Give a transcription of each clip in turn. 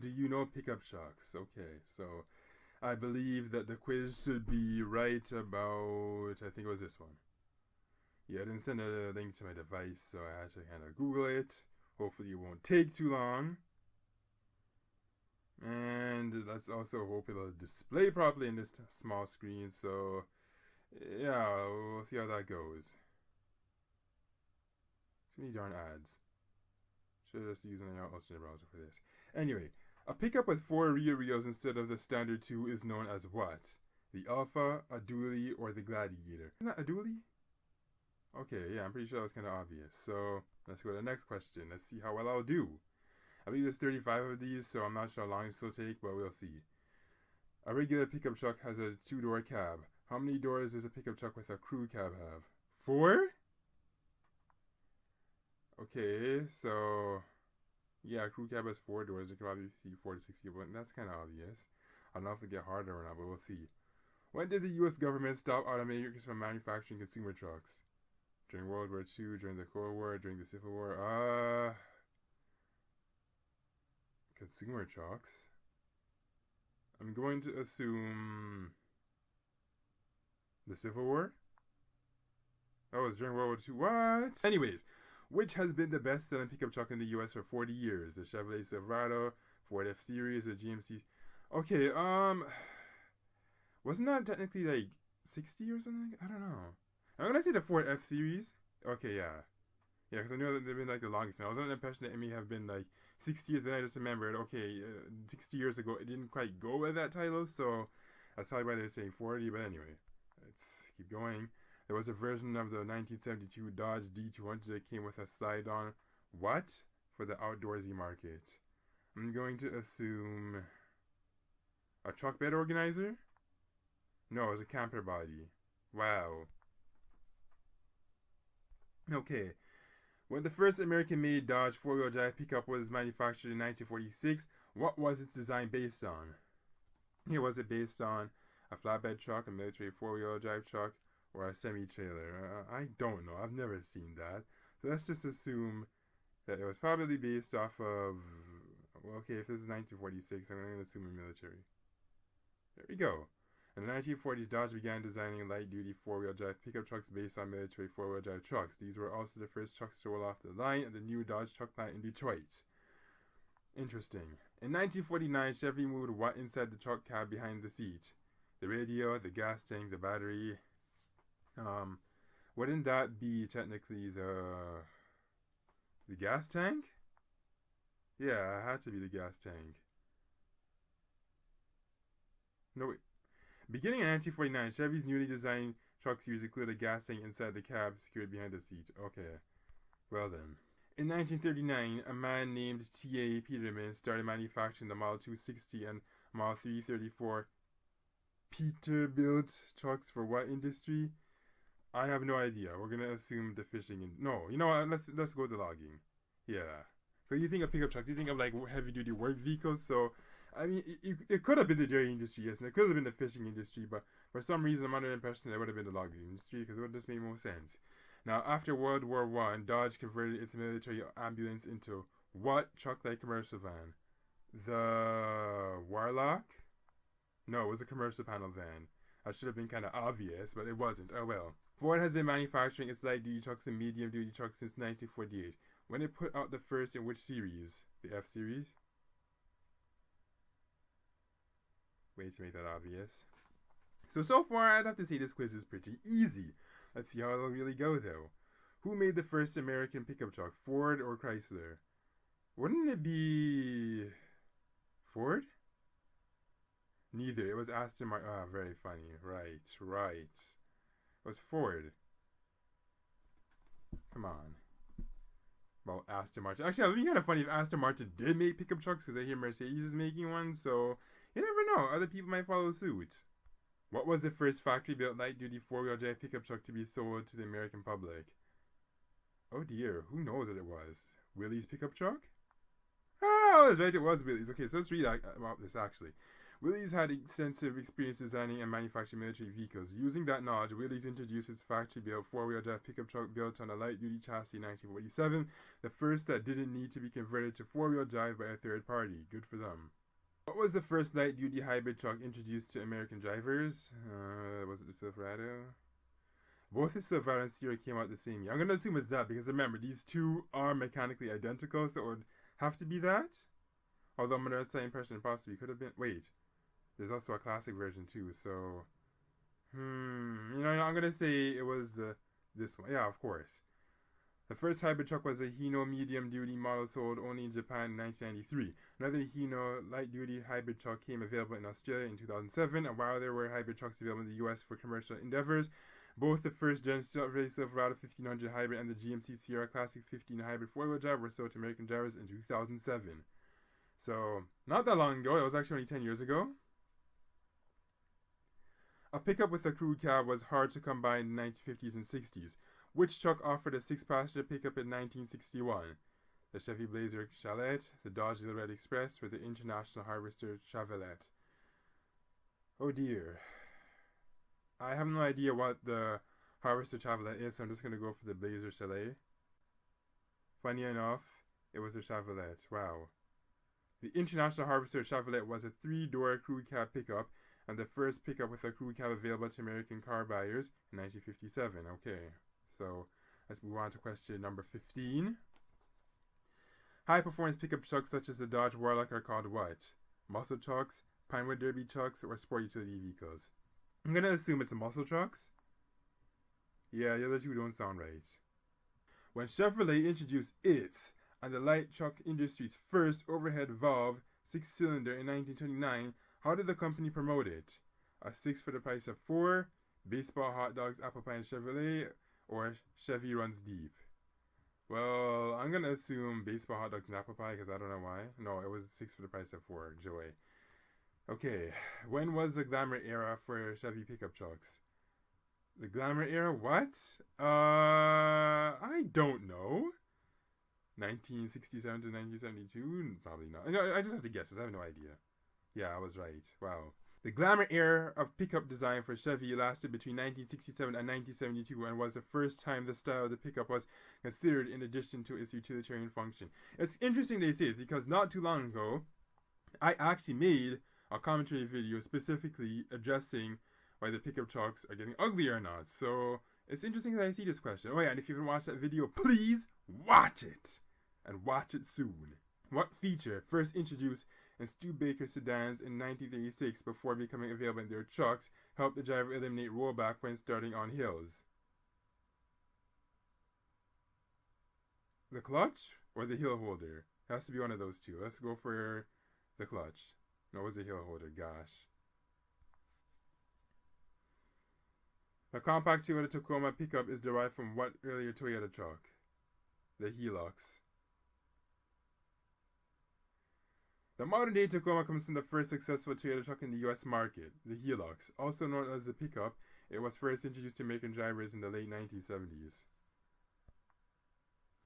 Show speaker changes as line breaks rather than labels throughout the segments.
do you know pickup trucks? Okay, so I believe that the quiz should be right about, I think it was this one. Yeah, I didn't send a link to my device, so I had to kind of Google it. Hopefully it won't take too long. And let's also hope it'll display properly in this small screen, so yeah, we'll see how that goes. Too many darn ads. Should have just used an alternate browser for this. Anyway, a pickup with 4 rear wheels instead of the standard 2 is known as what? The Alpha, a dually, or the Gladiator? Isn't that a dually? Okay, yeah, I'm pretty sure that was kind of obvious. So let's go to the next question. Let's see how well I'll do. I believe there's 35 of these, so I'm not sure how long this will take, but we'll see. A regular pickup truck has a 2-door cab. How many doors does a pickup truck with a crew cab have? 4? Okay, so yeah, crew cab has 4 doors. You can probably see 4 to 6 people, and that's kind of obvious. I don't know if they get harder or not, but we'll see. When did the U.S. government stop automakers from manufacturing consumer trucks? During World War II, during the Cold War, during the Civil War? Consumer trucks? I'm going to assume the Civil War? Oh, it was during World War II. What? Anyways, which has been the best-selling pickup truck in the U.S. for 40 years? The Chevrolet Silverado, Ford F-Series, the GMC... Okay, wasn't that technically like 60 or something? I don't know. I'm gonna say the Ford F-Series. Okay, yeah. Yeah, because I know that they've been like the longest. And I was under the impression that it may have been like 60 years, then I just remembered, okay, 60 years ago, it didn't quite go with that title, so that's probably why they're saying 40, but anyway, let's keep going. There was a version of the 1972 Dodge D200 that came with a side-on what? For the outdoorsy market. I'm going to assume a truck bed organizer? No, it was a camper body. Wow. Okay. When the first American-made Dodge 4-wheel drive pickup was manufactured in 1946, what was its design based on? Was it based on a flatbed truck, a military 4-wheel drive truck, or a semi-trailer? I don't know. I've never seen that. So let's just assume that it was probably based off of... Well, okay, if this is 1946, I'm going to assume a military. There we go. In the 1940s, Dodge began designing light-duty 4-wheel drive pickup trucks based on military 4-wheel drive trucks. These were also the first trucks to roll off the line at the new Dodge truck plant in Detroit. Interesting. In 1949, Chevy moved what inside the truck cab behind the seat? The radio, the gas tank, the battery. Wouldn't that be technically the gas tank? Yeah, it had to be the gas tank. No, wait. Beginning in 1949, Chevy's newly designed truck series included a gas tank inside the cab secured behind the seat. Okay, well then. In 1939, a man named T.A. Peterman started manufacturing the Model 260 and Model 334 Peterbilt trucks for what industry? I have no idea. We're gonna assume the fishing. No, you know what? Let's go to logging. Yeah. So you think of pickup trucks, you think of like heavy-duty work vehicles. So, I mean, it could have been the dairy industry, yes, and it could have been the fishing industry, but for some reason I'm under the impression that it would have been the logging industry because it would just make more sense. Now, after World War I, Dodge converted its military ambulance into what truck-like commercial van? The Warlock? No, it was a commercial panel van. That should have been kind of obvious, but it wasn't. Oh well. Ford has been manufacturing its light-duty trucks and medium-duty trucks since 1948. When it put out the first in which series? The F-Series? Way to make that obvious. So far, I'd have to say this quiz is pretty easy. Let's see how it'll really go, though. Who made the first American pickup truck, Ford or Chrysler? Wouldn't it be... Ford? Neither. It was Aston Martin. Ah, very funny. Right. It was Ford. Come on. Well, Aston Martin. Actually, it would be kind of funny if Aston Martin did make pickup trucks because I hear Mercedes is making one, so you never know. Other people might follow suit. What was the first factory-built light-duty 4-wheel drive pickup truck to be sold to the American public? Oh dear, who knows what it was? Willie's pickup truck? Ah, I was right, it was Willie's. Okay, so let's read about this actually. Willys had extensive experience designing and manufacturing military vehicles. Using that knowledge, Willys introduced its factory-built four-wheel drive pickup truck built on a light-duty chassis in 1947, the first that didn't need to be converted to four-wheel drive by a third party. Good for them. What was the first light-duty hybrid truck introduced to American drivers? Was it the Silverado? Both the Silverado and Sierra came out the same year. I'm going to assume it's that because remember, these two are mechanically identical, so it would have to be that. Although I'm under the same impression it possibly could have been. Wait, there's also a classic version too, so. I'm going to say it was this one. Yeah, of course. The first hybrid truck was a Hino medium-duty model sold only in Japan in 1993. Another Hino light-duty hybrid truck came available in Australia in 2007, and while there were hybrid trucks available in the US for commercial endeavors, both the first-gen Chevrolet Silverado 1500 hybrid and the GMC Sierra Classic 15 hybrid four-wheel drive were sold to American drivers in 2007. So, not that long ago. It was actually only 10 years ago. A pickup with a crew cab was hard to come by in the 1950s and 60s. Which truck offered a 6-passenger pickup in 1961? The Chevy Blazer Chalet, the Dodge Little Red Express, or the International Harvester Chevrolet? Oh dear. I have no idea what the Harvester Chevrolet is, so I'm just going to go for the Blazer Chalet. Funny enough, it was a Chevrolet. Wow. The International Harvester Chevrolet was a 3-door crew cab pickup and the first pickup with a crew cab available to American car buyers in 1957. Okay. So, let's move on to question number 15. High-performance pickup trucks such as the Dodge Warlock are called what? Muscle trucks, Pinewood Derby trucks, or sport utility vehicles? I'm going to assume it's muscle trucks. Yeah, the other two don't sound right. When Chevrolet introduced its and the light truck industry's first overhead valve 6-cylinder in 1929, how did the company promote it? A 6 for the price of 4, baseball, hot dogs, apple pie, and Chevrolet, or Chevy runs deep? Well, I'm going to assume baseball, hot dogs, and apple pie because I don't know why. No, it was 6 for the price of 4. Joy. Okay, when was the glamour era for Chevy pickup trucks? The glamour era? What? I don't know. 1967 to 1972? Probably not. No, I just have to guess this. I have no idea. Yeah, I was right. Wow. The glamour era of pickup design for Chevy lasted between 1967 and 1972 and was the first time the style of the pickup was considered in addition to its utilitarian function. It's interesting they say this because not too long ago, I actually made a commentary video specifically addressing why the pickup trucks are getting uglier or not. So it's interesting that I see this question. Oh yeah, and if you haven't watched that video, please watch it! And watch it soon. What feature, first introduced in Studebaker sedans in 1936 before becoming available in their trucks, helped the driver eliminate rollback when starting on hills? The clutch or the hill holder? It has to be one of those two. Let's go for the clutch. No, it was the hill holder. Gosh. The compact Toyota Tacoma pickup is derived from what earlier Toyota truck? The Hilux. The modern-day Tacoma comes from the first successful Toyota truck in the U.S. market, the Hilux. Also known as the pickup, it was first introduced to American drivers in the late 1970s.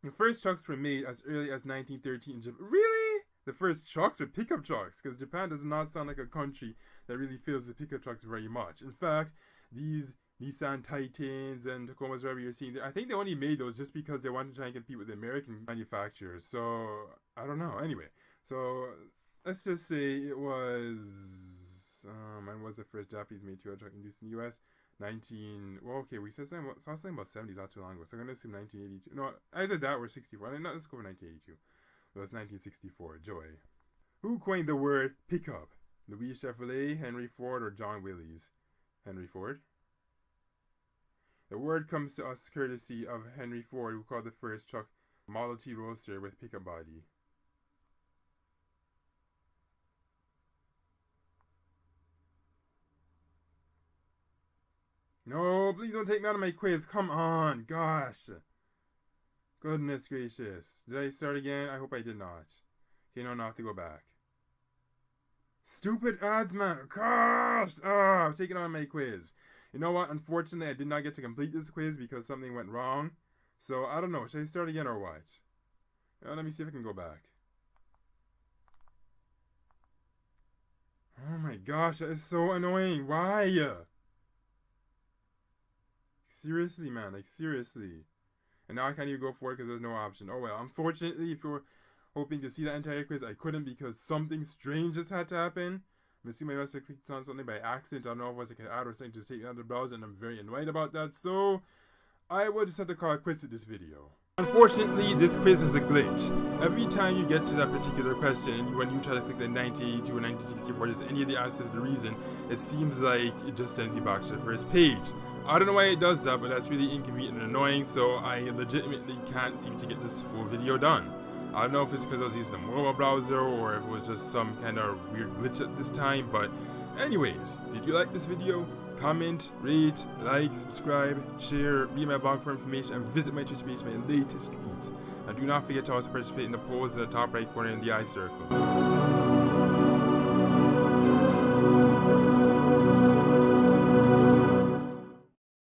The first trucks were made as early as 1913 in Japan. Really? The first trucks were pickup trucks? Because Japan does not sound like a country that really feels the pickup trucks very much. In fact, these Nissan Titans and Tacomas, whatever you're seeing, I think they only made those just because they wanted to try and compete with the American manufacturers. So, I don't know. Anyway, so let's just say it was, when was the first Japanese-made Toyota truck introduced in the U.S.? Well, okay, we saw something about 70s not too long ago, so I'm going to assume 1982. No, either that or 64. No, let's go for 1982. It was 1964. Joy. Who coined the word pickup? Louis Chevrolet, Henry Ford, or John Willys? Henry Ford. The word comes to us courtesy of Henry Ford, who called the first truck Model T Roadster with pickup body. No, please don't take me out of my quiz. Come on, gosh. Goodness gracious. Did I start again? I hope I did not. Okay, no, I have to go back. Stupid ads, man. Gosh. I'm taking on my quiz. You know what? Unfortunately, I did not get to complete this quiz because something went wrong. So, I don't know. Should I start again or what? Let me see if I can go back. Oh my gosh, that is so annoying. Why? Seriously, man, like seriously. And now I can't even go for it because there's no option. Oh well, unfortunately, if you're hoping to see that entire quiz, I couldn't because something strange just had to happen. I'm assuming I must have clicked on something by accident. I don't know if it was like an ad or something to take me out of the browser, and I'm very annoyed about that. So I will just have to call it quits to this video. Unfortunately, this quiz is a glitch. Every time you get to that particular question, when you try to click the 1982 or 1964, just any of the answers to the reason, it seems like it just sends you back to the first page. I don't know why it does that, but that's really inconvenient and annoying, so I legitimately can't seem to get this full video done. I don't know if it's because I was using a mobile browser or if it was just some kind of weird glitch at this time, but anyways, did you like this video? Comment, rate, like, subscribe, share, read my blog for information, and visit my Twitter page for my latest tweets. And do not forget to also participate in the polls in the top right corner in the I circle.